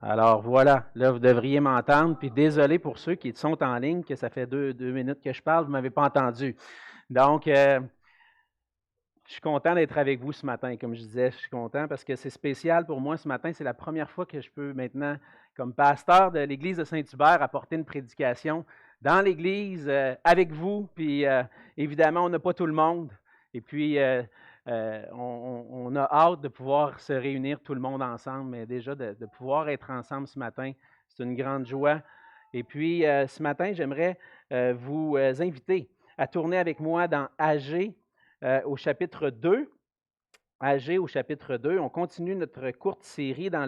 Alors voilà, là, vous devriez m'entendre. Puis désolé pour ceux qui sont en ligne, que ça fait deux minutes que je parle, vous ne m'avez pas entendu. Donc, je suis content d'être avec vous ce matin. Comme je disais, je suis content parce que c'est spécial pour moi ce matin. C'est la première fois que je peux maintenant, comme pasteur de l'Église de Saint-Hubert, apporter une prédication dans l'Église avec vous. Puis évidemment, on n'a pas tout le monde. Et puis, on a hâte de pouvoir se réunir tout le monde ensemble, mais déjà de pouvoir être ensemble ce matin, c'est une grande joie. Et puis, ce matin, j'aimerais vous inviter à tourner avec moi dans Agé au chapitre 2. Agé au chapitre 2. On continue notre courte série dans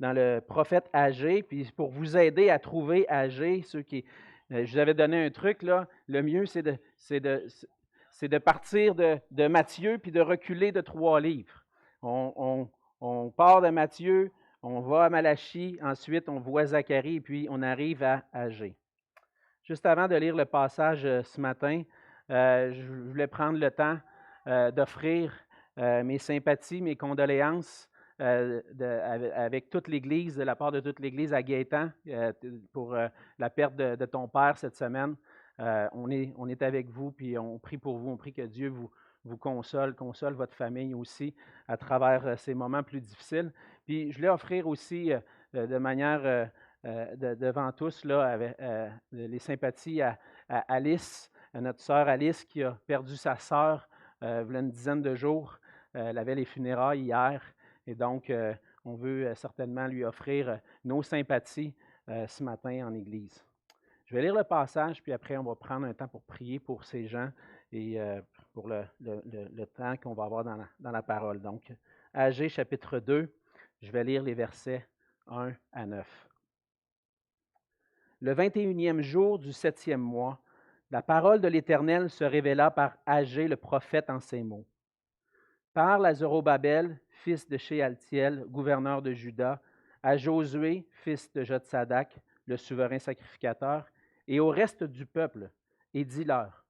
le prophète Agé. Puis pour vous aider à trouver Agé, ceux qui. Je vous avais donné un truc, là. Le mieux, c'est de partir de Matthieu puis de reculer de 3 livres. On part de Matthieu, on va à Malachie, ensuite on voit Zacharie et puis on arrive à Agé. Juste avant de lire le passage ce matin, je voulais prendre le temps d'offrir mes sympathies, mes condoléances avec toute l'Église, de la part de toute l'Église à Gaétan pour la perte de ton père cette semaine. On est avec vous, puis on prie pour vous, on prie que Dieu vous console votre famille aussi à travers ces moments plus difficiles. Puis je voulais offrir aussi de manière devant tous là, avec, les sympathies à Alice, à notre sœur Alice qui a perdu sa sœur il y a une dizaine de jours. Elle avait les funérailles hier et donc on veut certainement lui offrir nos sympathies ce matin en Église. Je vais lire le passage, puis après on va prendre un temps pour prier pour ces gens et pour le temps qu'on va avoir dans la parole. Donc, Agé chapitre 2, je vais lire les versets 1 à 9. Le 21e jour du 7e mois, la parole de l'Éternel se révéla par Agé le prophète en ces mots. Parle à Zorobabel, fils de Shealtiel, gouverneur de Juda, à Josué, fils de Jotsadak, le souverain sacrificateur, et au reste du peuple, et dis-leur,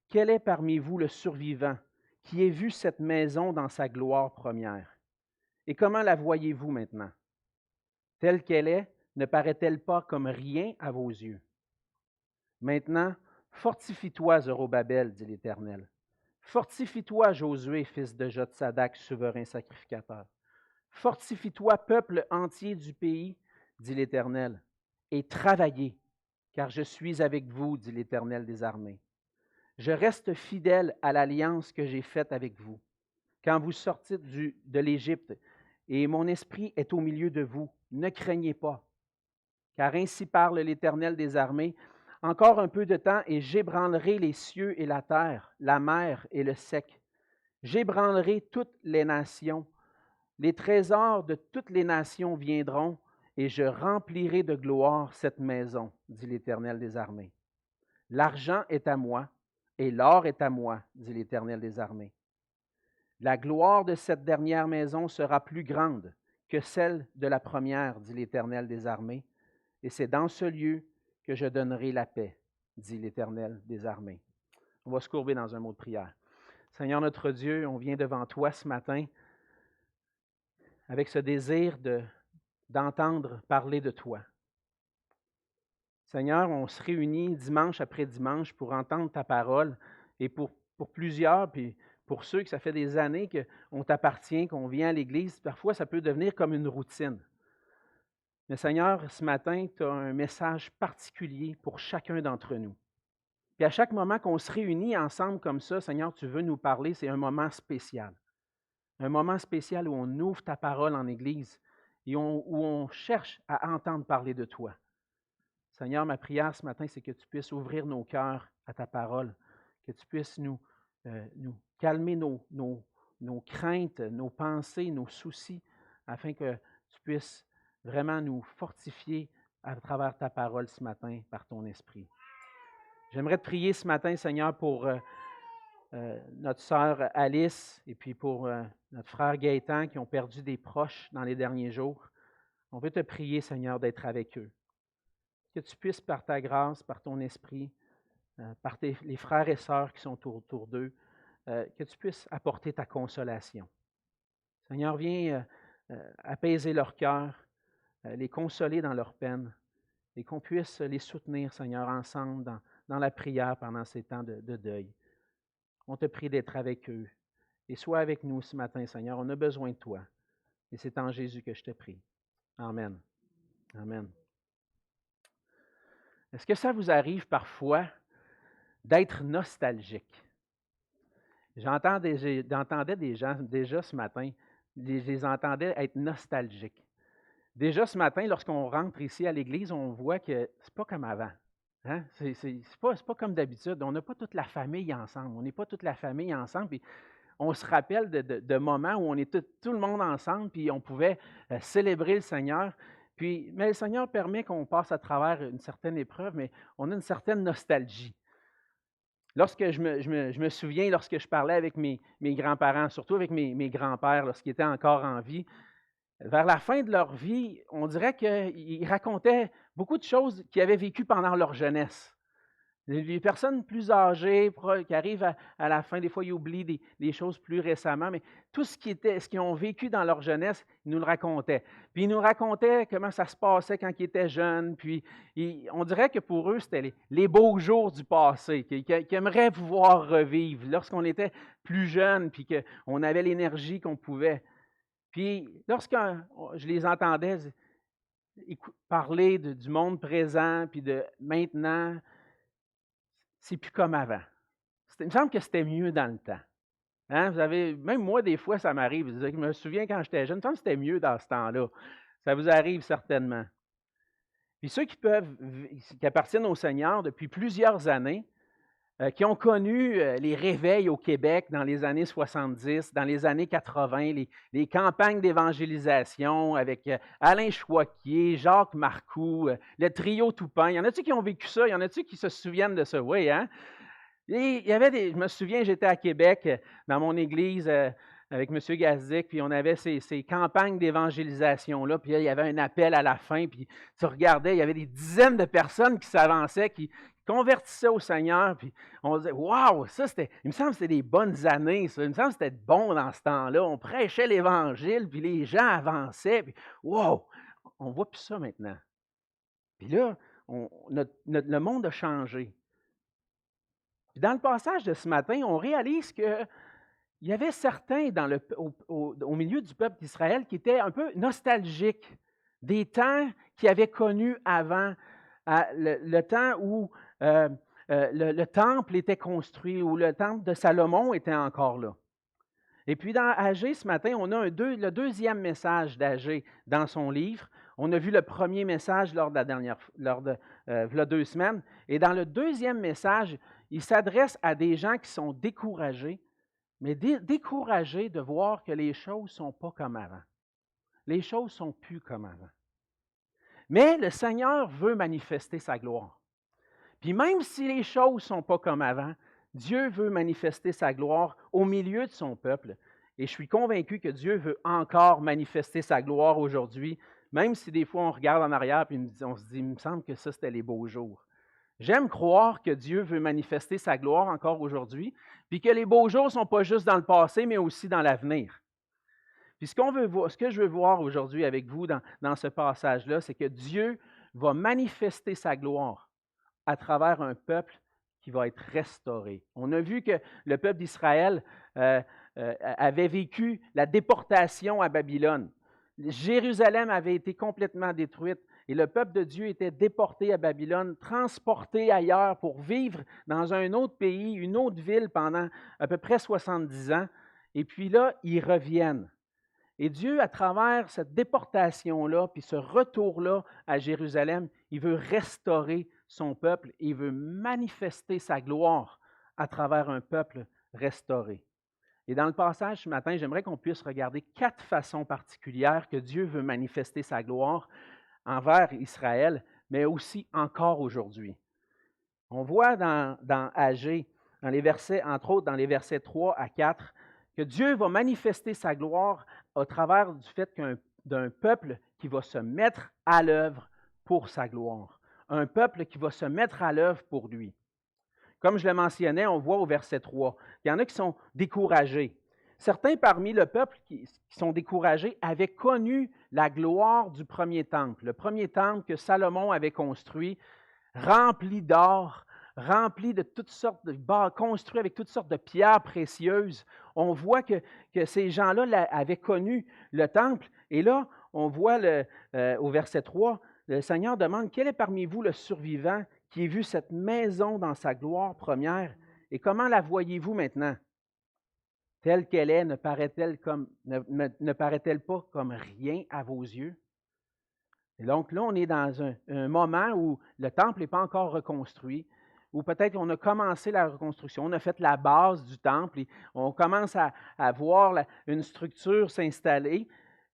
quel est parmi vous le survivant qui ait vu cette maison dans sa gloire première? Et comment la voyez-vous maintenant? Telle qu'elle est, ne paraît-elle pas comme rien à vos yeux? Maintenant, fortifie-toi, Zorobabel, dit l'Éternel. Fortifie-toi, Josué, fils de Jotsadak, souverain sacrificateur. Fortifie-toi, peuple entier du pays, dit l'Éternel, et travaillez, car je suis avec vous, dit l'Éternel des armées. Je reste fidèle à l'alliance que j'ai faite avec vous, quand vous sortez de l'Égypte, et mon esprit est au milieu de vous. Ne craignez pas, car ainsi parle l'Éternel des armées. Encore un peu de temps, et j'ébranlerai les cieux et la terre, la mer et le sec. J'ébranlerai toutes les nations. Les trésors de toutes les nations viendront, et je remplirai de gloire cette maison, dit l'Éternel des armées. L'argent est à moi, et l'or est à moi, dit l'Éternel des armées. La gloire de cette dernière maison sera plus grande que celle de la première, dit l'Éternel des armées, et c'est dans ce lieu que je donnerai la paix, dit l'Éternel des armées. On va se courber dans un mot de prière. Seigneur notre Dieu, on vient devant toi ce matin avec ce désir d'entendre parler de toi. Seigneur, on se réunit dimanche après dimanche pour entendre ta parole et pour plusieurs, puis pour ceux que ça fait des années qu'on t'appartient, qu'on vient à l'Église, parfois ça peut devenir comme une routine. Mais Seigneur, ce matin, tu as un message particulier pour chacun d'entre nous. Puis à chaque moment qu'on se réunit ensemble comme ça, Seigneur, tu veux nous parler, c'est un moment spécial. Un moment spécial où on ouvre ta parole en Église et où on cherche à entendre parler de toi. Seigneur, ma prière ce matin, c'est que tu puisses ouvrir nos cœurs à ta parole, que tu puisses nous calmer nos craintes, nos pensées, nos soucis, afin que tu puisses vraiment nous fortifier à travers ta parole ce matin par ton esprit. J'aimerais te prier ce matin, Seigneur, pour notre sœur Alice et puis pour notre frère Gaétan qui ont perdu des proches dans les derniers jours. On veut te prier, Seigneur, d'être avec eux. Que tu puisses, par ta grâce, par ton esprit, par les frères et sœurs qui sont autour d'eux, que tu puisses apporter ta consolation. Seigneur, viens apaiser leur cœur, les consoler dans leur peine et qu'on puisse les soutenir, Seigneur, ensemble dans la prière pendant ces temps de deuil. On te prie d'être avec eux et sois avec nous ce matin, Seigneur. On a besoin de toi. Et c'est en Jésus que je te prie. Amen. Amen. Est-ce que ça vous arrive parfois d'être nostalgique? J'entendais des gens déjà ce matin, je les entendais être nostalgiques. Déjà ce matin, lorsqu'on rentre ici à l'église, on voit que c'est pas comme avant. Hein? C'est pas comme d'habitude. On n'a pas toute la famille ensemble. On n'est pas toute la famille ensemble. Puis on se rappelle de moments où on est tout le monde ensemble, puis on pouvait célébrer le Seigneur. Mais le Seigneur permet qu'on passe à travers une certaine épreuve, mais on a une certaine nostalgie. Lorsque je me souviens, lorsque je parlais avec mes grands-parents, surtout avec mes grands-pères, lorsqu'ils étaient encore en vie, vers la fin de leur vie, on dirait qu'ils racontaient beaucoup de choses qu'ils avaient vécues pendant leur jeunesse. Les personnes plus âgées qui arrivent à la fin, des fois, ils oublient des choses plus récemment, mais tout ce qu'ils ont vécu dans leur jeunesse, ils nous le racontaient. Puis ils nous racontaient comment ça se passait quand ils étaient jeunes. Puis on dirait que pour eux, c'était les beaux jours du passé, qu'ils aimeraient pouvoir revivre lorsqu'on était plus jeunes, puis qu'on avait l'énergie qu'on pouvait. Puis lorsque je les entendais parler du monde présent, puis de maintenant, c'est plus comme avant. Il me semble que c'était mieux dans le temps. Hein? Même moi, des fois, ça m'arrive. Je me souviens quand j'étais jeune, il me semble que c'était mieux dans ce temps-là. Ça vous arrive certainement. Puis ceux qui appartiennent au Seigneur depuis plusieurs années, qui ont connu les réveils au Québec dans les années 70, dans les années 80, les campagnes d'évangélisation avec Alain Chouaquier, Jacques Marcoux, le trio Toupin. Y en a-tu qui ont vécu ça? Y en a-tu qui se souviennent de ça? Oui, hein? Et je me souviens, j'étais à Québec dans mon église avec M. Gazdic, puis on avait ces campagnes d'évangélisation-là, puis là, il y avait un appel à la fin, puis tu regardais, il y avait des dizaines de personnes qui s'avançaient, qui convertissaient au Seigneur, puis on disait, waouh, il me semble que c'était des bonnes années, ça, il me semble que c'était bon dans ce temps-là, on prêchait l'Évangile, puis les gens avançaient, puis waouh, on ne voit plus ça maintenant. Puis là, le monde a changé. Puis dans le passage de ce matin, on réalise qu'il y avait certains au milieu du peuple d'Israël qui étaient un peu nostalgiques des temps qu'ils avaient connus avant, le temps où le temple était construit, où le temple de Salomon était encore là. Et puis dans Agé, ce matin, on a le deuxième message d'Agé dans son livre. On a vu le premier message lors de 2 semaines. Et dans le deuxième message, il s'adresse à des gens qui sont découragés, mais découragés de voir que les choses ne sont pas comme avant. Les choses ne sont plus comme avant. Mais le Seigneur veut manifester sa gloire. Puis même si les choses ne sont pas comme avant, Dieu veut manifester sa gloire au milieu de son peuple. Et je suis convaincu que Dieu veut encore manifester sa gloire aujourd'hui, même si des fois on regarde en arrière et on se dit, il me semble que ça, c'était les beaux jours. J'aime croire que Dieu veut manifester sa gloire encore aujourd'hui, puis que les beaux jours ne sont pas juste dans le passé, mais aussi dans l'avenir. Puis ce que je veux voir aujourd'hui avec vous dans ce passage-là, c'est que Dieu va manifester sa gloire à travers un peuple qui va être restauré. On a vu que le peuple d'Israël avait vécu la déportation à Babylone. Jérusalem avait été complètement détruite et le peuple de Dieu était déporté à Babylone, transporté ailleurs pour vivre dans un autre pays, une autre ville pendant à peu près 70 ans. Et puis là, ils reviennent. Et Dieu, à travers cette déportation-là, puis ce retour-là à Jérusalem, il veut restaurer son peuple et il veut manifester sa gloire à travers un peuple restauré. Et dans le passage ce matin, j'aimerais qu'on puisse regarder 4 façons particulières que Dieu veut manifester sa gloire envers Israël, mais aussi encore aujourd'hui. On voit dans Agé, entre autres dans les versets 3 à 4, que Dieu va manifester sa gloire au travers du fait d'un peuple qui va se mettre à l'œuvre pour sa gloire. Un peuple qui va se mettre à l'œuvre pour lui. Comme je le mentionnais, on voit au verset 3, il y en a qui sont découragés. certains parmi le peuple qui sont découragés avaient connu la gloire du premier temple, le premier temple que Salomon avait construit, rempli d'or, rempli de toutes sortes de construit avec toutes sortes de pierres précieuses. On voit que ces gens-là avaient connu le temple. Et là, on voit au verset 3, le Seigneur demande, « Quel est parmi vous le survivant qui ait vu cette maison dans sa gloire première? Et comment la voyez-vous maintenant? Telle qu'elle est, ne paraît-elle pas comme rien à vos yeux? » Et donc là, on est dans un moment où le temple n'est pas encore reconstruit, où peut-être on a commencé la reconstruction, on a fait la base du temple, et on commence à voir une structure s'installer,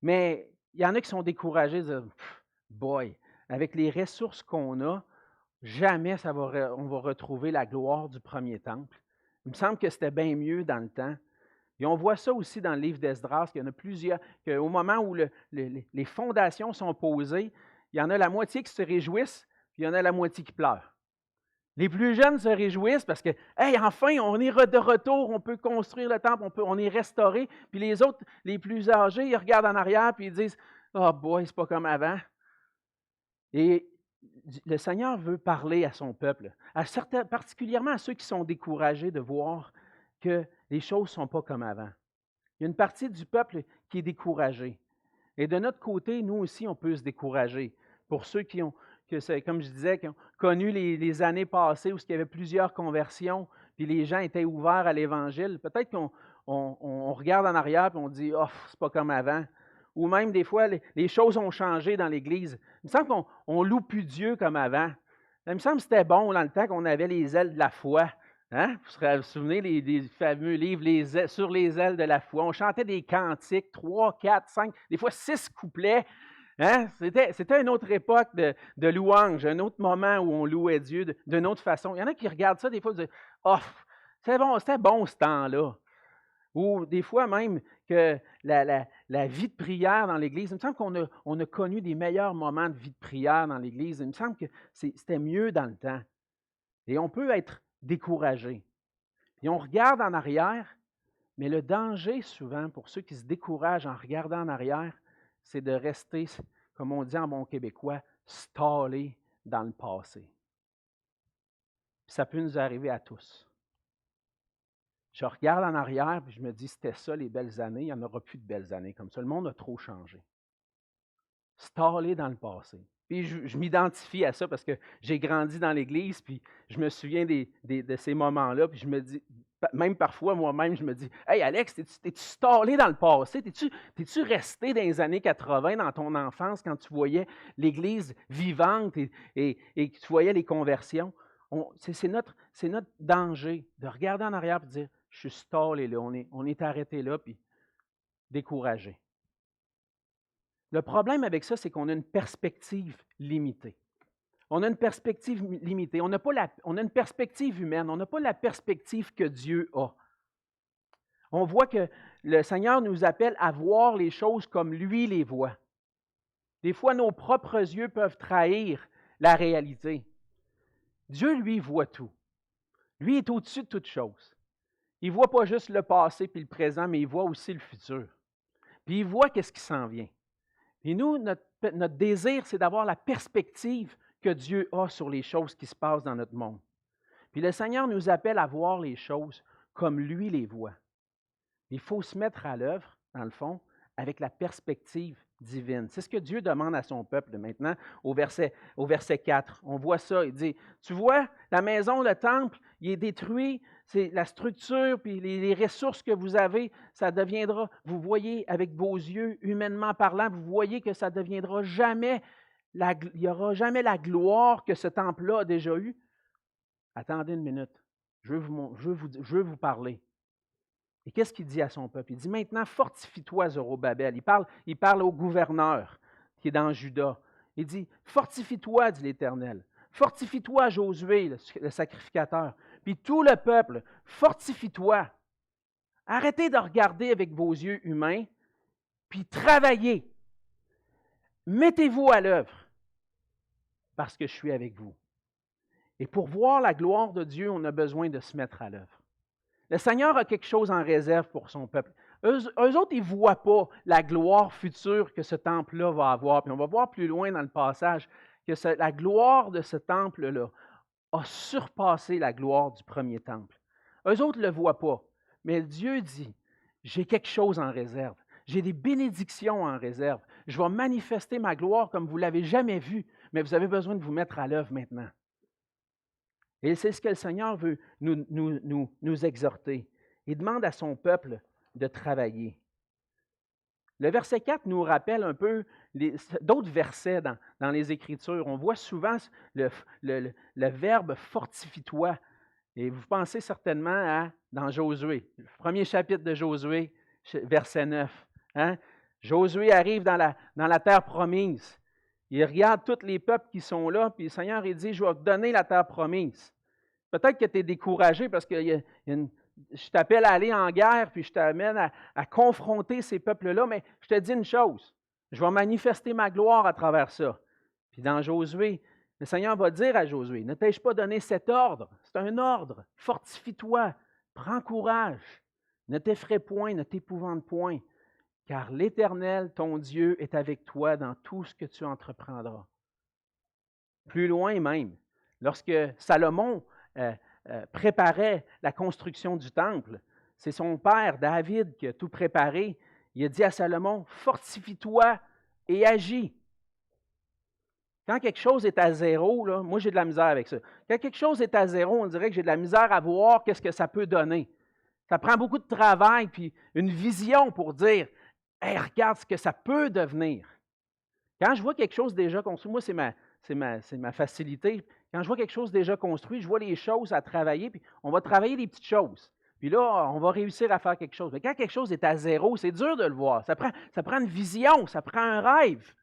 mais il y en a qui sont découragés de dire, « Boy, avec les ressources qu'on a, jamais on va retrouver la gloire du premier temple. » Il me semble que c'était bien mieux dans le temps. Et on voit ça aussi dans le livre d'Esdras, qu'il y en a plusieurs, qu'au moment où les fondations sont posées, il y en a la moitié qui se réjouissent, puis il y en a la moitié qui pleurent. Les plus jeunes se réjouissent parce que, hey, enfin, on est de retour, on peut construire le temple, on est restauré. Puis les autres, les plus âgés, ils regardent en arrière puis ils disent, oh boy, c'est pas comme avant. Et le Seigneur veut parler à son peuple, particulièrement à ceux qui sont découragés de voir que les choses ne sont pas comme avant. Il y a une partie du peuple qui est découragée. Et de notre côté, nous aussi, on peut se décourager. Pour ceux qui ont, comme je disais, qui ont connu les années passées où il y avait plusieurs conversions, puis les gens étaient ouverts à l'Évangile, peut-être qu'on regarde en arrière et on dit « Oh, c'est pas comme avant ». Ou même des fois, les choses ont changé dans l'Église. Il me semble qu'on ne loue plus Dieu comme avant. Il me semble que c'était bon dans le temps qu'on avait les ailes de la foi. Hein? Vous vous souvenez des fameux livres sur les ailes de la foi. On chantait des cantiques, 3, 4, 5, des fois 6 couplets. Hein? C'était une autre époque de louange, un autre moment où on louait Dieu d'une autre façon. Il y en a qui regardent ça des fois et disent « Oh, c'était bon ce temps-là ». Ou des fois même que la vie de prière dans l'Église, il me semble qu'on a connu des meilleurs moments de vie de prière dans l'Église. Il me semble que c'était mieux dans le temps. Et on peut être découragé. Et on regarde en arrière, mais le danger souvent pour ceux qui se découragent en regardant en arrière, c'est de rester, comme on dit en bon québécois, stallé dans le passé. Puis ça peut nous arriver à tous. Je regarde en arrière et je me dis, c'était ça les belles années, il n'y en aura plus de belles années comme ça. Le monde a trop changé. Stallé dans le passé. Puis je m'identifie à ça parce que j'ai grandi dans l'Église, puis je me souviens de ces moments-là, puis je me dis, même parfois moi-même, je me dis, « Hey Alex, t'es-tu stallé dans le passé? T'es-tu resté dans les années 80 dans ton enfance quand tu voyais l'Église vivante et que tu voyais les conversions? » C'est notre danger de regarder en arrière et de dire, « Je suis stallé là, on est arrêté là, puis découragé. » Le problème avec ça, c'est qu'on a une perspective limitée. On a une perspective limitée. On a une perspective humaine. On n'a pas la perspective que Dieu a. On voit que le Seigneur nous appelle à voir les choses comme lui les voit. Des fois, nos propres yeux peuvent trahir la réalité. Dieu, lui, voit tout. Lui est au-dessus de toutes choses. Il ne voit pas juste le passé puis le présent, mais il voit aussi le futur. Puis il voit qu'est-ce qui s'en vient. Et nous, notre désir, c'est d'avoir la perspective que Dieu a sur les choses qui se passent dans notre monde. Puis le Seigneur nous appelle à voir les choses comme lui les voit. Il faut se mettre à l'œuvre, dans le fond, avec la perspective divine. C'est ce que Dieu demande à son peuple maintenant au verset 4. On voit ça, il dit, tu vois, la maison, le temple, il est détruit, c'est la structure, puis les ressources que vous avez, ça deviendra, vous voyez avec vos yeux, humainement parlant, vous voyez que ça ne deviendra jamais, il n'y aura jamais la gloire que ce temple-là a déjà eue. Attendez une minute, je veux vous parler. Et qu'est-ce qu'il dit à son peuple? Il dit maintenant, fortifie-toi, Zorobabel. Il parle au gouverneur qui est dans Juda. Il dit, fortifie-toi, dit l'Éternel. Fortifie-toi, Josué, le sacrificateur. Puis tout le peuple, fortifie-toi. Arrêtez de regarder avec vos yeux humains, puis travaillez. Mettez-vous à l'œuvre, parce que je suis avec vous. Et pour voir la gloire de Dieu, on a besoin de se mettre à l'œuvre. Le Seigneur a quelque chose en réserve pour son peuple. Eux autres, ils ne voient pas la gloire future que ce temple-là va avoir. Puis on va voir plus loin dans le passage que la gloire de ce temple-là a surpassé la gloire du premier temple. Eux autres ne le voient pas. Mais Dieu dit, j'ai quelque chose en réserve. J'ai des bénédictions en réserve. Je vais manifester ma gloire comme vous ne l'avez jamais vu, mais vous avez besoin de vous mettre à l'œuvre maintenant. Et c'est ce que le Seigneur veut nous exhorter. Il demande à son peuple de travailler. Le verset 4 nous rappelle un peu d'autres versets dans les Écritures. On voit souvent le verbe « fortifie-toi ». Et vous pensez certainement dans Josué, le premier chapitre de Josué, verset 9. Hein? Josué arrive dans la terre promise. Il regarde tous les peuples qui sont là, puis le Seigneur il dit, je vais te donner la terre promise. Peut-être que tu es découragé parce que je t'appelle à aller en guerre, puis je t'amène à confronter ces peuples-là, mais je te dis une chose, je vais manifester ma gloire à travers ça. Puis dans Josué, le Seigneur va dire à Josué, ne t'ai-je pas donné cet ordre? C'est un ordre. Fortifie-toi, prends courage, ne t'effraie point, ne t'épouvante point, car l'Éternel, ton Dieu, est avec toi dans tout ce que tu entreprendras. Plus loin même, lorsque Salomon préparait la construction du temple, c'est son père David qui a tout préparé. Il a dit à Salomon, fortifie-toi et agis. Quand quelque chose est à zéro, là, moi j'ai de la misère avec ça. Quand quelque chose est à zéro, on dirait que j'ai de la misère à voir qu'est-ce que ça peut donner. Ça prend beaucoup de travail puis une vision pour dire hey, regarde ce que ça peut devenir. Quand je vois quelque chose déjà construit, moi c'est ma facilité. Quand je vois quelque chose déjà construit, je vois les choses à travailler, puis on va travailler les petites choses. Puis là, on va réussir à faire quelque chose. Mais quand quelque chose est à zéro, c'est dur de le voir. Ça prend une vision, ça prend un rêve.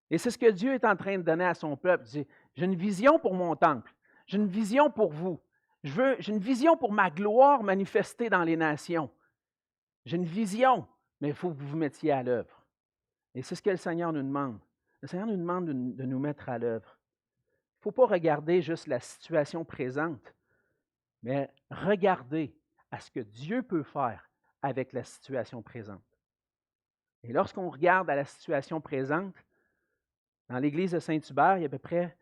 Et c'est ce que Dieu est en train de donner à son peuple. Il dit, j'ai une vision pour mon temple. J'ai une vision pour vous. J'ai une vision pour ma gloire manifestée dans les nations. J'ai une vision, mais il faut que vous vous mettiez à l'œuvre. Et c'est ce que le Seigneur nous demande. Le Seigneur nous demande de nous mettre à l'œuvre. Il ne faut pas regarder juste la situation présente, mais regarder à ce que Dieu peut faire avec la situation présente. Et lorsqu'on regarde à la situation présente, dans l'église de Saint-Hubert, il y a à peu près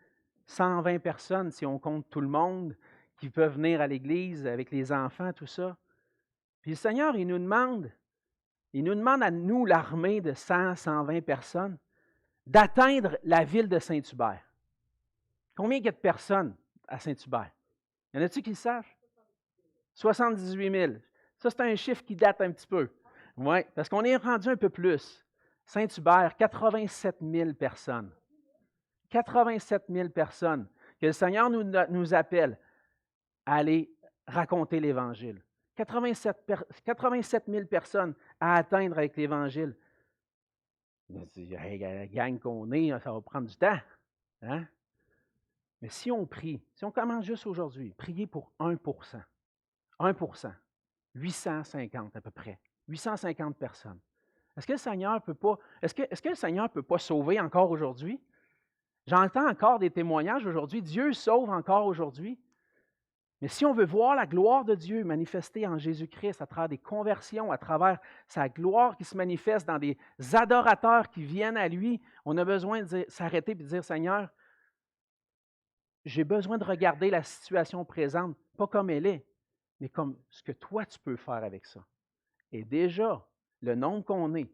120 personnes, si on compte tout le monde, qui peuvent venir à l'église avec les enfants, tout ça. Puis le Seigneur, il nous demande à nous, l'armée de 100, 120 personnes, d'atteindre la ville de Saint-Hubert. Combien il y a de personnes à Saint-Hubert? Y en a-t-il qui le savent? 78 000. Ça, c'est un chiffre qui date un petit peu. Oui, parce qu'on est rendu un peu plus. Saint-Hubert, 87 000 personnes. 87 000 personnes que le Seigneur nous appelle à aller raconter l'Évangile. 87 000 personnes à atteindre avec l'Évangile. La gang qu'on est, ça va prendre du temps. Hein? Mais si on prie, si on commence juste aujourd'hui, priez pour 1%. 1%. 850 à peu près. 850 personnes. Est-ce que le Seigneur peut pas, est-ce que le Seigneur ne peut pas sauver encore aujourd'hui? J'entends encore des témoignages aujourd'hui. Dieu sauve encore aujourd'hui. Mais si on veut voir la gloire de Dieu manifestée en Jésus-Christ à travers des conversions, à travers sa gloire qui se manifeste dans des adorateurs qui viennent à lui, on a besoin de s'arrêter et de dire, Seigneur, j'ai besoin de regarder la situation présente, pas comme elle est, mais comme ce que toi tu peux faire avec ça. Et déjà, le nombre qu'on est,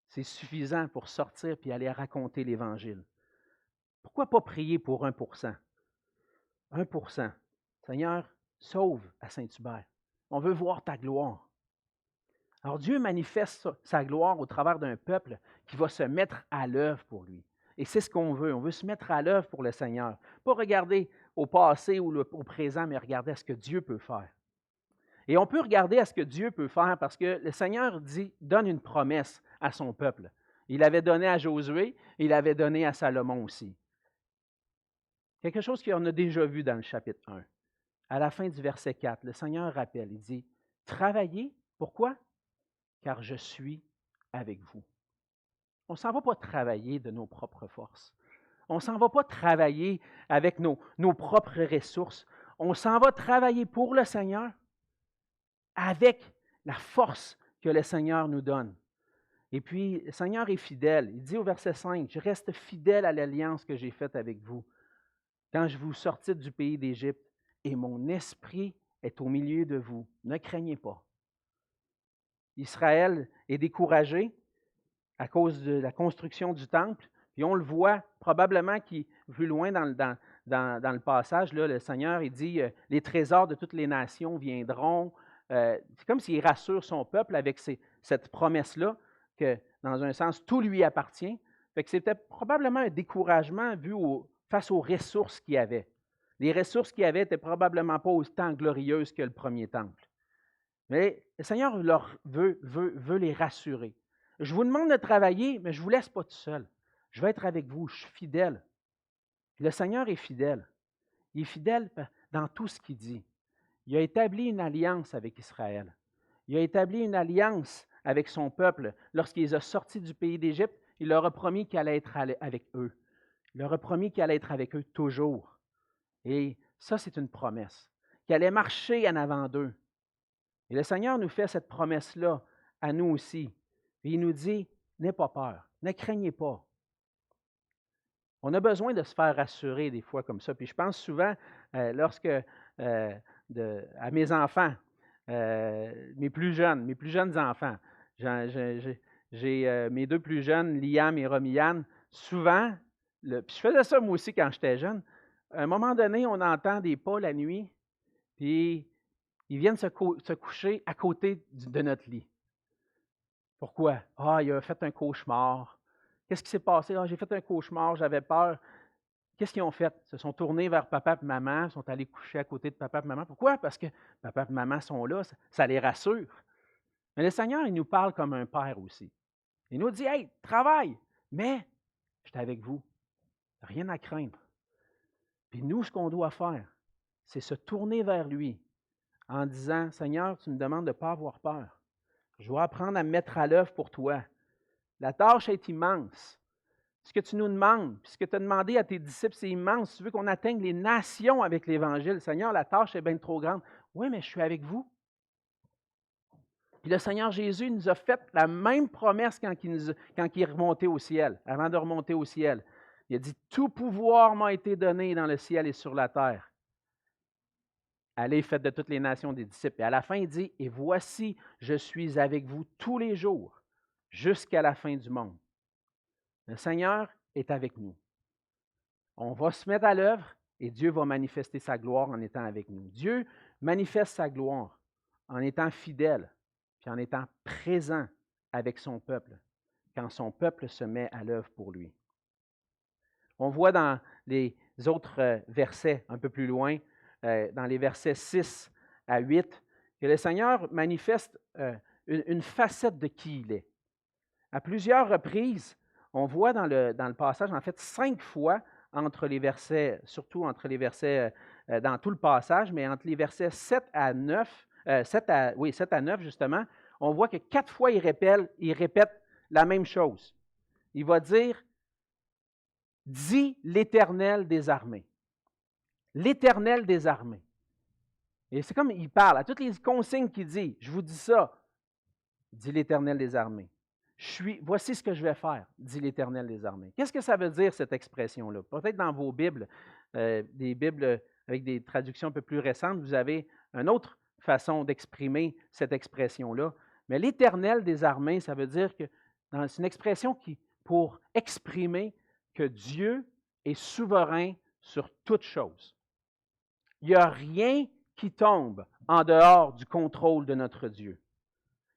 c'est suffisant pour sortir et aller raconter l'Évangile. Pourquoi pas prier pour 1%? 1%. Seigneur, sauve à Saint-Hubert. On veut voir ta gloire. Alors Dieu manifeste sa gloire au travers d'un peuple qui va se mettre à l'œuvre pour lui. Et c'est ce qu'on veut. On veut se mettre à l'œuvre pour le Seigneur. Pas regarder au passé ou au présent, mais regarder à ce que Dieu peut faire. Et on peut regarder à ce que Dieu peut faire parce que le Seigneur donne une promesse à son peuple. Il l'avait donné à Josué, il l'avait donné à Salomon aussi. Quelque chose qu'on a déjà vu dans le chapitre 1. À la fin du verset 4, le Seigneur rappelle, il dit, « Travaillez, pourquoi? Car je suis avec vous. » On ne s'en va pas travailler de nos propres forces. On ne s'en va pas travailler avec nos propres ressources. On s'en va travailler pour le Seigneur avec la force que le Seigneur nous donne. Et puis, le Seigneur est fidèle. Il dit au verset 5, « Je reste fidèle à l'alliance que j'ai faite avec vous quand je vous sortis du pays d'Égypte, et mon esprit est au milieu de vous. Ne craignez pas. » Israël est découragé à cause de la construction du temple. Puis on le voit probablement qui, plus loin dans le passage, là, le Seigneur il dit les trésors de toutes les nations viendront. C'est comme s'il rassure son peuple avec cette promesse-là, que dans un sens, tout lui appartient. Fait que c'était probablement un découragement face aux ressources qu'il y avait. Les ressources qu'il y avait n'étaient probablement pas autant glorieuses que le premier temple. Mais le Seigneur veut les rassurer. Je vous demande de travailler, mais je ne vous laisse pas tout seul. Je vais être avec vous, je suis fidèle. Puis le Seigneur est fidèle. Il est fidèle dans tout ce qu'il dit. Il a établi une alliance avec Israël. Il a établi une alliance avec son peuple. Lorsqu'il les a sortis du pays d'Égypte, il leur a promis qu'il allait être avec eux. Il leur a promis qu'il allait être avec eux toujours. Et ça, c'est une promesse. Qu'il allait marcher en avant d'eux. Et le Seigneur nous fait cette promesse-là à nous aussi. Et il nous dit, n'aie pas peur, ne craignez pas. On a besoin de se faire rassurer des fois comme ça. Puis je pense souvent, à mes enfants, mes plus jeunes enfants, j'ai mes deux plus jeunes, Liam et Romiane, souvent, puis je faisais ça moi aussi quand j'étais jeune, à un moment donné, on entend des pas la nuit, puis ils viennent se coucher à côté de notre lit. Pourquoi? Ah, il a fait un cauchemar. Qu'est-ce qui s'est passé? Ah, j'ai fait un cauchemar, j'avais peur. Qu'est-ce qu'ils ont fait? Ils se sont tournés vers papa et maman, sont allés coucher à côté de papa et maman. Pourquoi? Parce que papa et maman sont là, ça les rassure. Mais le Seigneur, il nous parle comme un père aussi. Il nous dit, « Hey, travaille, mais je suis avec vous. Rien à craindre. » Puis nous, ce qu'on doit faire, c'est se tourner vers lui en disant, « Seigneur, tu me demandes de ne pas avoir peur. Je dois apprendre à me mettre à l'œuvre pour toi. La tâche est immense. Ce que tu nous demandes, puis ce que tu as demandé à tes disciples, c'est immense. Tu veux qu'on atteigne les nations avec l'Évangile. Seigneur, la tâche est bien trop grande. Oui, mais je suis avec vous. » Puis le Seigneur Jésus nous a fait la même promesse quand il est remonté au ciel, avant de remonter au ciel. Il a dit, « Tout pouvoir m'a été donné dans le ciel et sur la terre. Allez, faites de toutes les nations des disciples. » Et à la fin, il dit, « Et voici, je suis avec vous tous les jours, jusqu'à la fin du monde. » Le Seigneur est avec nous. On va se mettre à l'œuvre et Dieu va manifester sa gloire en étant avec nous. Dieu manifeste sa gloire en étant fidèle, puis en étant présent avec son peuple, quand son peuple se met à l'œuvre pour lui. On voit dans les autres versets un peu plus loin, dans les versets 6 à 8, que le Seigneur manifeste une facette de qui il est. À plusieurs reprises, on voit dans le passage, en fait, 5 fois, entre les versets, surtout entre les versets, dans tout le passage, mais entre les versets 7 à 9, 7 à 9 justement, on voit que 4 fois il répète la même chose. Il va dire, « Dit l'Éternel des armées. » L'Éternel des armées. Et c'est comme il parle, à toutes les consignes qu'il dit, « Je vous dis ça, dit l'Éternel des armées. Voici ce que je vais faire, dit l'Éternel des armées. » Qu'est-ce que ça veut dire, cette expression-là? Peut-être dans vos Bibles, des Bibles avec des traductions un peu plus récentes, vous avez une autre façon d'exprimer cette expression-là. Mais l'Éternel des armées, ça veut dire que c'est une expression pour exprimer que Dieu est souverain sur toute chose. Il n'y a rien qui tombe en dehors du contrôle de notre Dieu.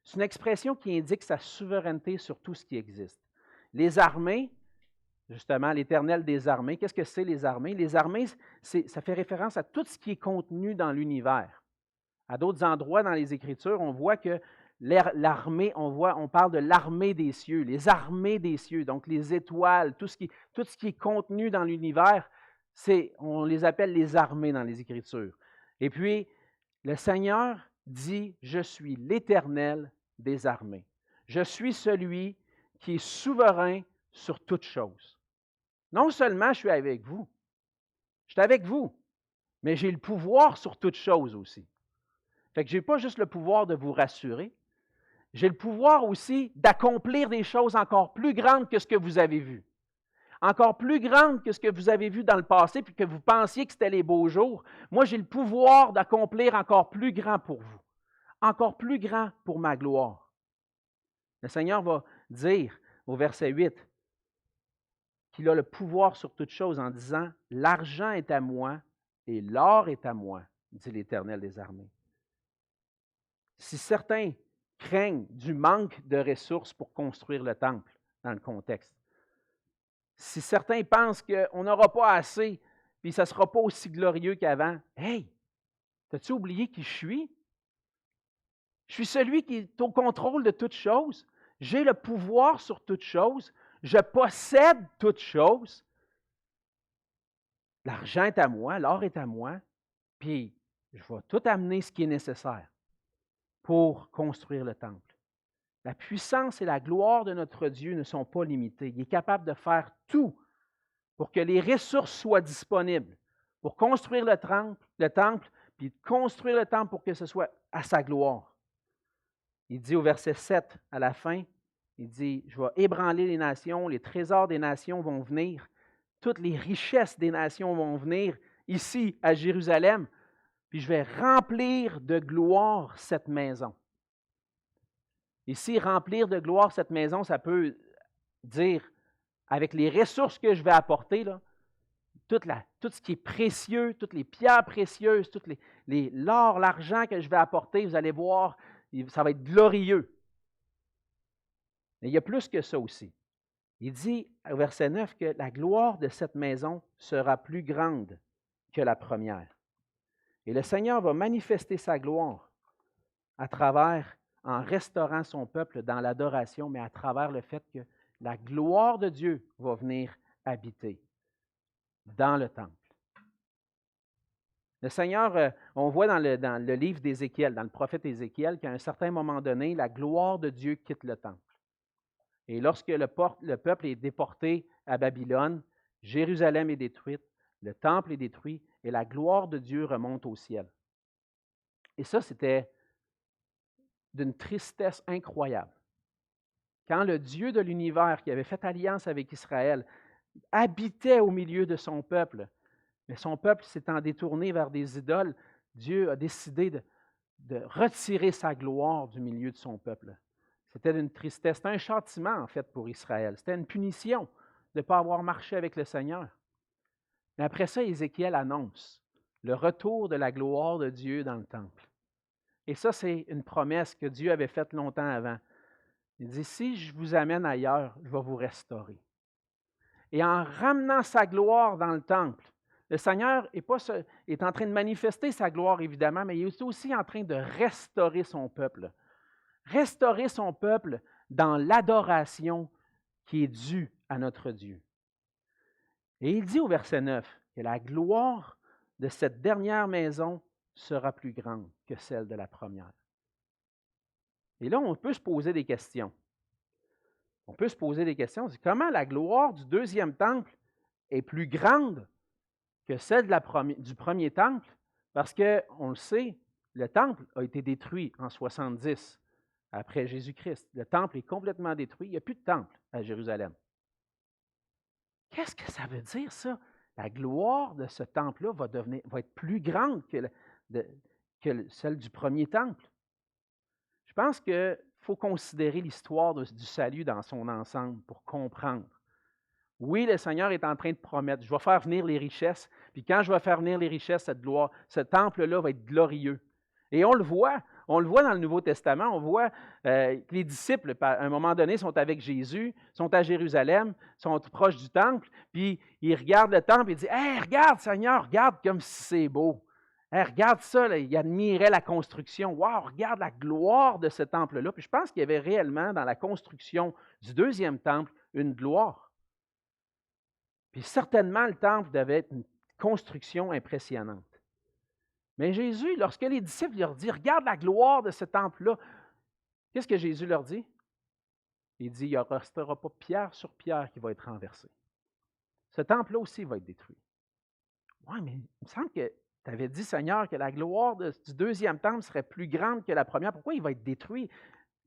C'est une expression qui indique sa souveraineté sur tout ce qui existe. Les armées, justement, l'Éternel des armées, qu'est-ce que c'est les armées? Les armées, ça fait référence à tout ce qui est contenu dans l'univers. À d'autres endroits dans les Écritures, on voit que l'armée, on parle de l'armée des cieux, les armées des cieux, donc les étoiles, tout ce qui est contenu dans l'univers, on les appelle les armées dans les Écritures. Et puis, le Seigneur dit, « Je suis l'Éternel des armées. Je suis celui qui est souverain sur toutes choses. » Non seulement je suis avec vous, je suis avec vous, mais j'ai le pouvoir sur toutes choses aussi. Fait que je n'ai pas juste le pouvoir de vous rassurer, j'ai le pouvoir aussi d'accomplir des choses encore plus grandes que ce que vous avez vu. Encore plus grandes que ce que vous avez vu dans le passé, puis que vous pensiez que c'était les beaux jours. Moi, j'ai le pouvoir d'accomplir encore plus grand pour vous. Encore plus grand pour ma gloire. Le Seigneur va dire au verset 8 qu'il a le pouvoir sur toutes choses en disant « L'argent est à moi et l'or est à moi, dit l'Éternel des armées. » Si certains craignent du manque de ressources pour construire le temple, dans le contexte, si certains pensent qu'on n'aura pas assez, puis ça ne sera pas aussi glorieux qu'avant, hey, t'as-tu oublié qui je suis? Je suis celui qui est au contrôle de toutes choses. J'ai le pouvoir sur toutes choses. Je possède toutes choses. L'argent est à moi, l'or est à moi, puis je vais tout amener ce qui est nécessaire pour construire le temple. La puissance et la gloire de notre Dieu ne sont pas limitées. Il est capable de faire tout pour que les ressources soient disponibles pour construire le temple, puis construire le temple pour que ce soit à sa gloire. Il dit au verset 7 à la fin, il dit, je vais ébranler les nations, les trésors des nations vont venir, toutes les richesses des nations vont venir ici à Jérusalem, puis je vais remplir de gloire cette maison. Ici, remplir de gloire cette maison, ça peut dire, avec les ressources que je vais apporter, là, tout ce qui est précieux, toutes les pierres précieuses, l'or, l'argent que je vais apporter, vous allez voir, ça va être glorieux. Mais il y a plus que ça aussi. Il dit au verset 9 que la gloire de cette maison sera plus grande que la première. Et le Seigneur va manifester sa gloire à travers, en restaurant son peuple dans l'adoration, mais à travers le fait que la gloire de Dieu va venir habiter dans le temple. Le Seigneur, on voit dans le livre d'Ézéchiel, dans le prophète Ézéchiel, qu'à un certain moment donné, la gloire de Dieu quitte le temple. Et lorsque le peuple est déporté à Babylone, Jérusalem est détruite, le temple est détruit et la gloire de Dieu remonte au ciel. Et ça, c'était d'une tristesse incroyable. Quand le Dieu de l'univers, qui avait fait alliance avec Israël, habitait au milieu de son peuple, mais son peuple s'étant détourné vers des idoles, Dieu a décidé de retirer sa gloire du milieu de son peuple. C'était une tristesse, c'était un châtiment en fait pour Israël. C'était une punition de ne pas avoir marché avec le Seigneur. Mais après ça, Ézéchiel annonce le retour de la gloire de Dieu dans le temple. Et ça, c'est une promesse que Dieu avait faite longtemps avant. Il dit, si je vous amène ailleurs, je vais vous restaurer. Et en ramenant sa gloire dans le temple, le Seigneur est en train de manifester sa gloire, évidemment, mais il est aussi en train de restaurer son peuple. Restaurer son peuple dans l'adoration qui est due à notre Dieu. Et il dit au verset 9 que la gloire de cette dernière maison sera plus grande que celle de la première. Et là, on peut se poser des questions. On peut se poser des questions. C'est comment la gloire du deuxième temple est plus grande que celle du premier temple? Parce qu'on le sait, le temple a été détruit en 70 après Jésus-Christ. Le temple est complètement détruit. Il n'y a plus de temple à Jérusalem. Qu'est-ce que ça veut dire, ça? La gloire de ce temple-là va être plus grande que celle du premier temple. Je pense qu'il faut considérer l'histoire du salut dans son ensemble pour comprendre. Oui, le Seigneur est en train de promettre, je vais faire venir les richesses, puis quand je vais faire venir les richesses, cette gloire, ce temple-là va être glorieux. Et on le voit dans le Nouveau Testament, on voit que les disciples, à un moment donné, sont avec Jésus, sont à Jérusalem, sont proches du temple, puis ils regardent le temple et disent « Hey, regarde Seigneur, regarde comme c'est beau! Hey, regarde ça! » là, ils admiraient la construction. « Wow, regarde la gloire de ce temple-là! » Puis je pense qu'il y avait réellement dans la construction du deuxième temple une gloire. Puis certainement, le temple devait être une construction impressionnante. Mais Jésus, lorsque les disciples leur disent « Regarde la gloire de ce temple-là », qu'est-ce que Jésus leur dit? Il dit « Il ne restera pas pierre sur pierre qui va être renversée. Ce temple-là aussi va être détruit. » Oui, mais il me semble que tu avais dit, Seigneur, que la gloire du deuxième temple serait plus grande que la première. Pourquoi il va être détruit?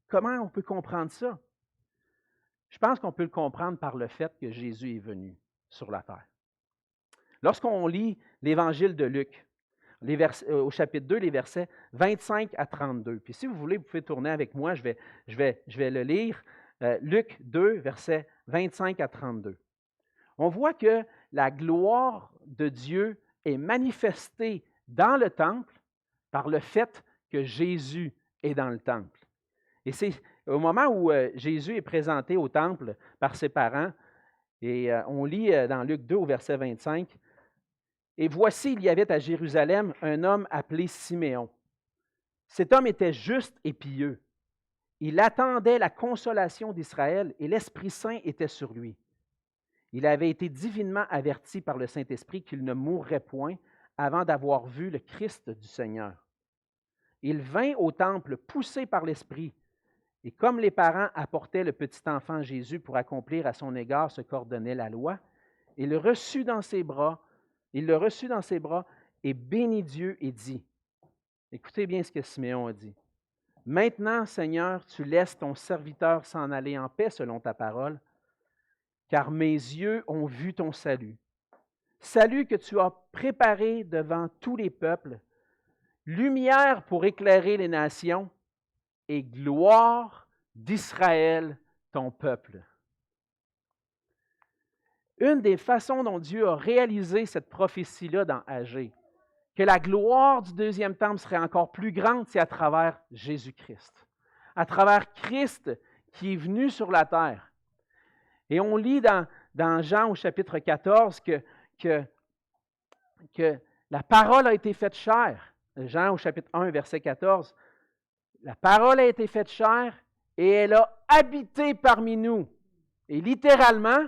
Comment on peut comprendre ça? Je pense qu'on peut le comprendre par le fait que Jésus est venu sur la terre. Lorsqu'on lit l'Évangile de Luc, au chapitre 2, les versets 25 à 32. Puis si vous voulez, vous pouvez tourner avec moi, je vais le lire. Luc 2, versets 25 à 32. On voit que la gloire de Dieu est manifestée dans le temple par le fait que Jésus est dans le temple. Et c'est au moment où Jésus est présenté au temple par ses parents, et on lit dans Luc 2 au verset 25, « Et voici, il y avait à Jérusalem un homme appelé Siméon. Cet homme était juste et pieux. Il attendait la consolation d'Israël et l'Esprit Saint était sur lui. Il avait été divinement averti par le Saint-Esprit qu'il ne mourrait point avant d'avoir vu le Christ du Seigneur. Il vint au temple poussé par l'Esprit, et comme les parents apportaient le petit enfant Jésus pour accomplir à son égard ce qu'ordonnait la loi, il le reçut dans ses bras et bénit Dieu et dit, écoutez bien ce que Siméon a dit, « Maintenant, Seigneur, tu laisses ton serviteur s'en aller en paix selon ta parole, car mes yeux ont vu ton salut. Salut que tu as préparé devant tous les peuples, lumière pour éclairer les nations et gloire d'Israël, ton peuple. » Une des façons dont Dieu a réalisé cette prophétie-là dans Agé, que la gloire du deuxième temple serait encore plus grande, c'est à travers Jésus-Christ. À travers Christ qui est venu sur la terre. Et on lit dans Jean au chapitre 14 que la parole a été faite chair. Jean au chapitre 1, verset 14. La parole a été faite chair et elle a habité parmi nous. Et littéralement,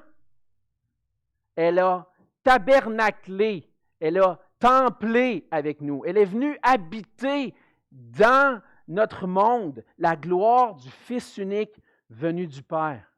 elle a tabernaclé, elle a templé avec nous. Elle est venue habiter dans notre monde la gloire du Fils unique venu du Père.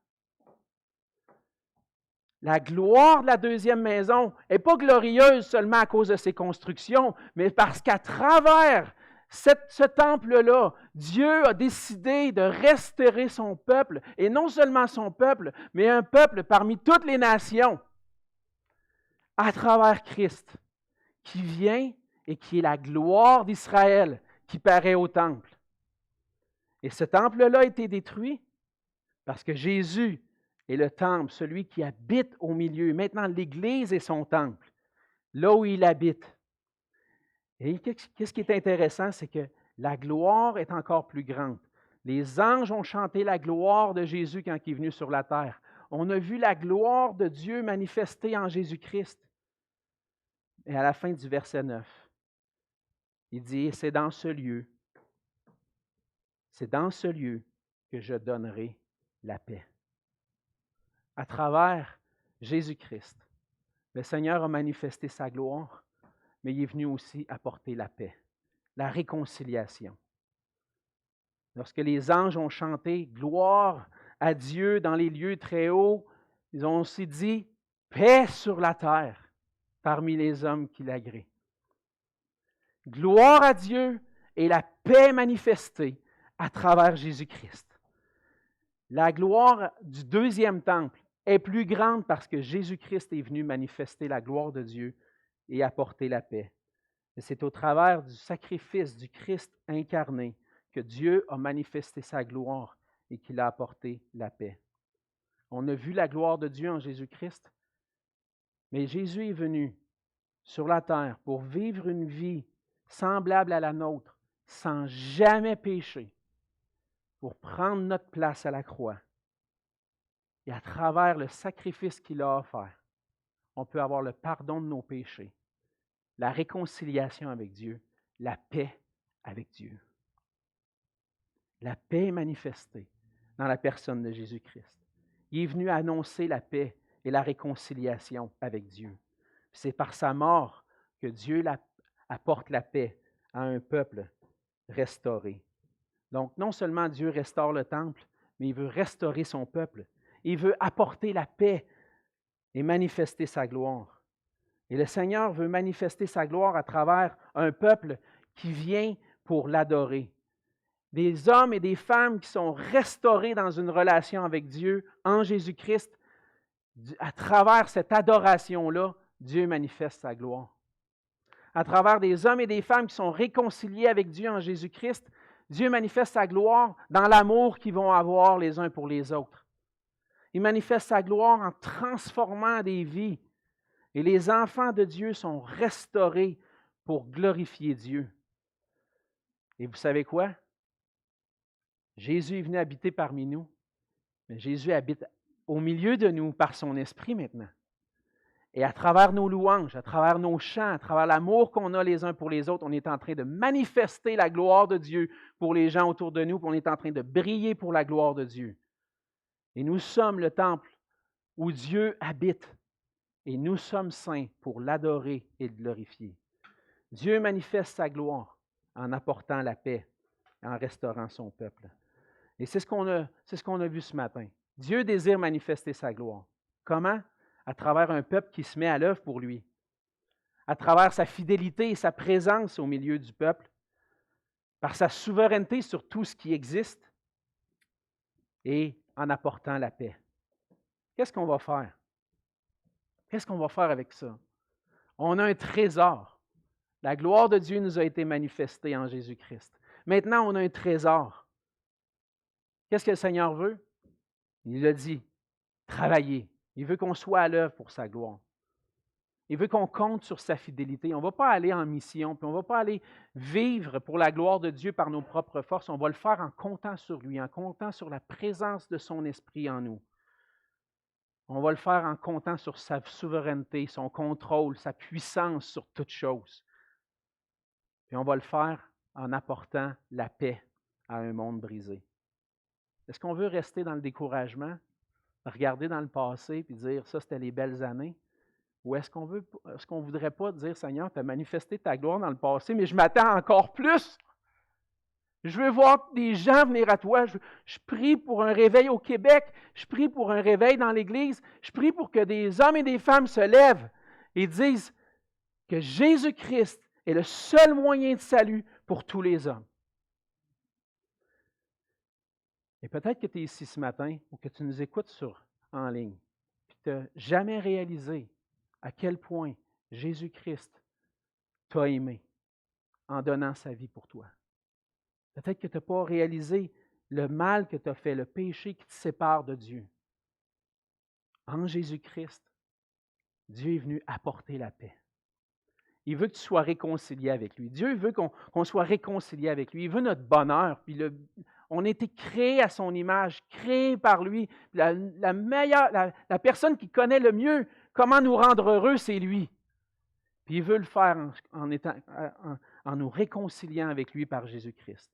La gloire de la deuxième maison n'est pas glorieuse seulement à cause de ses constructions, mais parce qu'à travers ce temple-là, Dieu a décidé de restaurer son peuple, et non seulement son peuple, mais un peuple parmi toutes les nations, à travers Christ, qui vient et qui est la gloire d'Israël qui paraît au temple. Et ce temple-là a été détruit parce que Jésus est le temple, celui qui habite au milieu. Maintenant, l'Église est son temple, là où il habite. Et qu'est-ce qui est intéressant, c'est que la gloire est encore plus grande. Les anges ont chanté la gloire de Jésus quand il est venu sur la terre. On a vu la gloire de Dieu manifestée en Jésus-Christ. Et à la fin du verset 9, il dit, « C'est dans ce lieu que je donnerai la paix. » À travers Jésus-Christ, le Seigneur a manifesté sa gloire, mais il est venu aussi apporter la paix, la réconciliation. Lorsque les anges ont chanté « Gloire à Dieu dans les lieux très hauts », ils ont aussi dit « Paix sur la terre parmi les hommes qui l'agréent. » Gloire à Dieu et la paix manifestée à travers Jésus-Christ. La gloire du deuxième temple est plus grande parce que Jésus-Christ est venu manifester la gloire de Dieu et apporter la paix. Et c'est au travers du sacrifice du Christ incarné que Dieu a manifesté sa gloire et qu'il a apporté la paix. On a vu la gloire de Dieu en Jésus-Christ, mais Jésus est venu sur la terre pour vivre une vie semblable à la nôtre, sans jamais pécher, pour prendre notre place à la croix. Et à travers le sacrifice qu'il a offert, on peut avoir le pardon de nos péchés, la réconciliation avec Dieu, la paix avec Dieu. La paix est manifestée dans la personne de Jésus-Christ. Il est venu annoncer la paix et la réconciliation avec Dieu. C'est par sa mort que Dieu apporte la paix à un peuple restauré. Donc, non seulement Dieu restaure le temple, mais il veut restaurer son peuple. Il veut apporter la paix et manifester sa gloire. Et le Seigneur veut manifester sa gloire à travers un peuple qui vient pour l'adorer. des hommes et des femmes qui sont restaurés dans une relation avec Dieu en Jésus-Christ, à travers cette adoration-là, Dieu manifeste sa gloire. À travers des hommes et des femmes qui sont réconciliés avec Dieu en Jésus-Christ, Dieu manifeste sa gloire dans l'amour qu'ils vont avoir les uns pour les autres. Il manifeste sa gloire en transformant des vies. Et les enfants de Dieu sont restaurés pour glorifier Dieu. Et vous savez quoi? Jésus est venu habiter parmi nous, mais Jésus habite au milieu de nous par son esprit maintenant. Et à travers nos louanges, à travers nos chants, à travers l'amour qu'on a les uns pour les autres, on est en train de manifester la gloire de Dieu pour les gens autour de nous, puis on est en train de briller pour la gloire de Dieu. Et nous sommes le temple où Dieu habite. Et nous sommes saints pour l'adorer et le glorifier. Dieu manifeste sa gloire en apportant la paix, en restaurant son peuple. Et c'est ce qu'on a vu ce matin. Dieu désire manifester sa gloire. Comment? À travers un peuple qui se met à l'œuvre pour lui. À travers sa fidélité et sa présence au milieu du peuple. Par sa souveraineté sur tout ce qui existe. Et en apportant la paix. Qu'est-ce qu'on va faire? Qu'est-ce qu'on va faire avec ça? On a un trésor. La gloire de Dieu nous a été manifestée en Jésus-Christ. Maintenant, on a un trésor. Qu'est-ce que le Seigneur veut? Il a dit, travailler. Il veut qu'on soit à l'œuvre pour sa gloire. Il veut qu'on compte sur sa fidélité. On ne va pas aller en mission, puis on ne va pas aller vivre pour la gloire de Dieu par nos propres forces. On va le faire en comptant sur lui, en comptant sur la présence de son esprit en nous. On va le faire en comptant sur sa souveraineté, son contrôle, sa puissance sur toute chose. Et on va le faire en apportant la paix à un monde brisé. Est-ce qu'on veut rester dans le découragement, regarder dans le passé et dire « ça, c'était les belles années » ou est-ce qu'on ne voudrait pas dire « Seigneur, tu as manifesté ta gloire dans le passé, mais je m'attends encore plus. Je veux voir des gens venir à toi. Je prie pour un réveil au Québec. Je prie pour un réveil dans l'Église. Je prie pour que des hommes et des femmes se lèvent et disent que Jésus-Christ est le seul moyen de salut pour tous les hommes. » Et peut-être que tu es ici ce matin ou que tu nous écoutes en ligne et tu n'as jamais réalisé à quel point Jésus-Christ t'a aimé en donnant sa vie pour toi. Peut-être que tu n'as pas réalisé le mal que tu as fait, le péché qui te sépare de Dieu. En Jésus-Christ, Dieu est venu apporter la paix. Il veut que tu sois réconcilié avec lui. Dieu veut qu'on soit réconcilié avec lui. Il veut notre bonheur. Puis on a été créé à son image, créé par lui. La personne qui connaît le mieux comment nous rendre heureux, c'est lui. Puis il veut le faire en nous réconciliant avec lui par Jésus-Christ.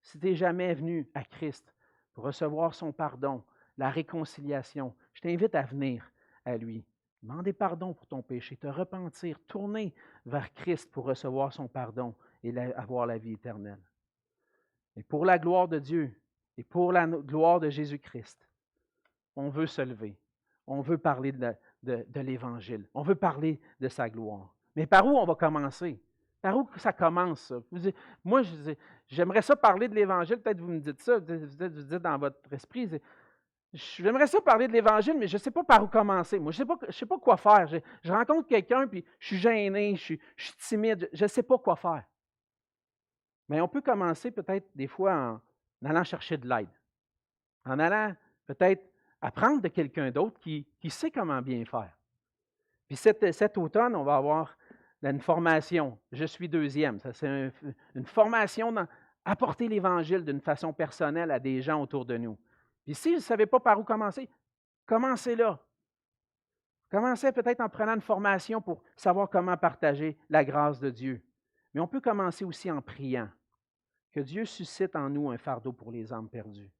Si tu n'es jamais venu à Christ pour recevoir son pardon, la réconciliation, je t'invite à venir à lui. Demander pardon pour ton péché, te repentir, tourner vers Christ pour recevoir son pardon et avoir la vie éternelle. Et pour la gloire de Dieu et pour la gloire de Jésus-Christ, on veut se lever. On veut parler de l'Évangile. On veut parler de sa gloire. Mais par où on va commencer? Par où ça commence, ça? Moi, j'aimerais ça parler de l'Évangile. Peut-être vous me dites ça, vous dites dans votre esprit. J'aimerais ça parler de l'Évangile, mais je ne sais pas par où commencer. Moi, je ne sais pas quoi faire. Je rencontre quelqu'un, puis je suis gêné, je suis timide, je ne sais pas quoi faire. Mais on peut commencer peut-être des fois en allant chercher de l'aide. En allant peut-être apprendre de quelqu'un d'autre qui sait comment bien faire. Puis cet automne, on va avoir une formation. Je suis deuxième. Ça, c'est une formation dans apporter l'Évangile d'une façon personnelle à des gens autour de nous. Puis si vous ne savez pas par où commencer, commencez là. Commencez peut-être en prenant une formation pour savoir comment partager la grâce de Dieu. Mais on peut commencer aussi en priant. Que Dieu suscite en nous un fardeau pour les âmes perdues.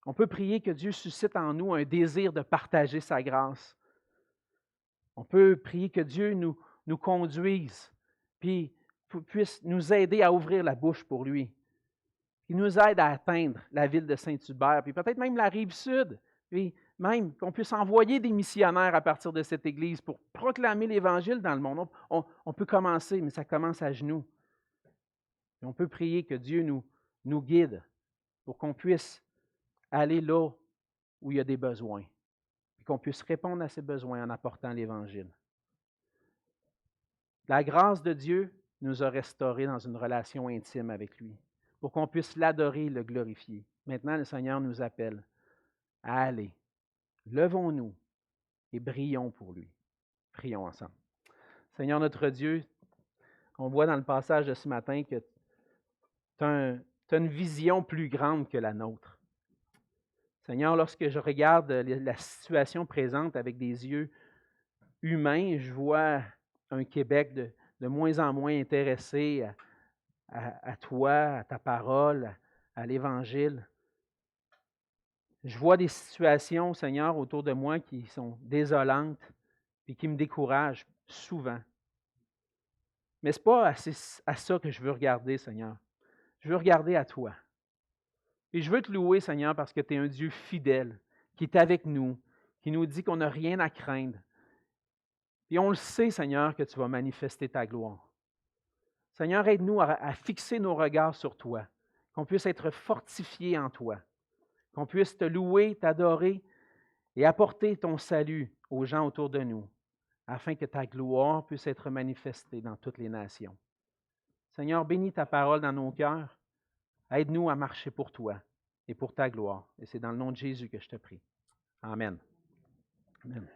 On peut prier que Dieu suscite en nous un désir de partager sa grâce. On peut prier que Dieu nous conduise, puis puisse nous aider à ouvrir la bouche pour lui. Qu'il nous aide à atteindre la ville de Saint-Hubert, puis peut-être même la Rive-Sud, puis même qu'on puisse envoyer des missionnaires à partir de cette église pour proclamer l'Évangile dans le monde. On peut commencer, mais ça commence à genoux. Et on peut prier que Dieu nous nous guide pour qu'on puisse aller là où il y a des besoins et qu'on puisse répondre à ces besoins en apportant l'Évangile. La grâce de Dieu nous a restaurés dans une relation intime avec lui pour qu'on puisse l'adorer et le glorifier. Maintenant, le Seigneur nous appelle à aller. Levons-nous et brillons pour lui. Prions ensemble. Seigneur notre Dieu, on voit dans le passage de ce matin que tu as une vision plus grande que la nôtre. Seigneur, lorsque je regarde la situation présente avec des yeux humains, je vois un Québec de moins en moins intéressé à toi, à ta parole, à l'Évangile. Je vois des situations, Seigneur, autour de moi qui sont désolantes et qui me découragent souvent. Mais ce n'est pas à ça que je veux regarder, Seigneur. Je veux regarder à toi. Et je veux te louer, Seigneur, parce que tu es un Dieu fidèle, qui est avec nous, qui nous dit qu'on n'a rien à craindre. Et on le sait, Seigneur, que tu vas manifester ta gloire. Seigneur, aide-nous à fixer nos regards sur toi, qu'on puisse être fortifiés en toi, qu'on puisse te louer, t'adorer et apporter ton salut aux gens autour de nous, afin que ta gloire puisse être manifestée dans toutes les nations. Seigneur, bénis ta parole dans nos cœurs. Aide-nous à marcher pour toi et pour ta gloire. Et c'est dans le nom de Jésus que je te prie. Amen. Amen.